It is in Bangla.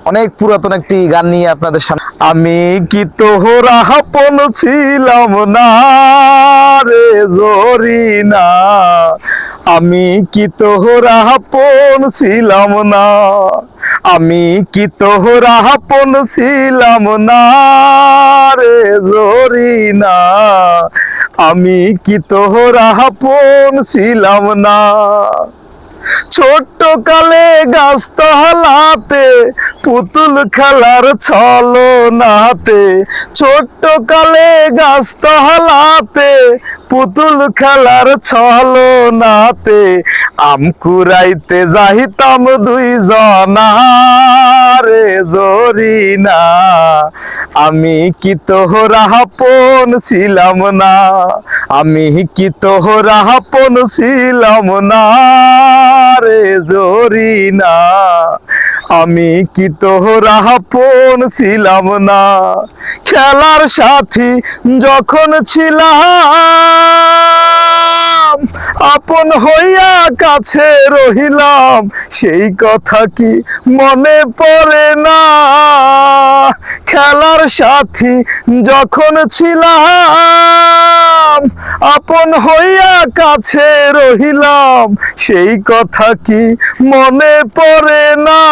অনেক পুরাতন একটি গান নিয়ে আপনাদের সামনে। আমি কি তোর আপন ছিলাম না রে জরিনা, আমি কি তোর আপন ছিলাম না, আমি কি তোর আপন ছিলাম না রে জরিনা, আমি কি তোর আপন ছিলাম না। ছোট্ট কালে গাছতলাতে পুতুল খেলার ছলনাতে, ছোট্ট কালে গাছতলাতে পুতুল খেলার ছলনাতে আম কুড়াইতে যাইতাম দুইজনা রে জরিনা, আমি কি তোর আপন ছিলাম না, আমি কি তোর আপন ছিলাম না রে জরিনা, আমি কি তোর আপন ছিলাম না। খেলার সাথী যখন ছিলাম, আপন হইয়া কাছে রহিলাম, সেই কথা কি মনে পড়ে না। খেলার সাথী যখন ছিলাম, আপন হইয়া কাছে রহিলাম, সেই কথা কি মনে পড়ে না।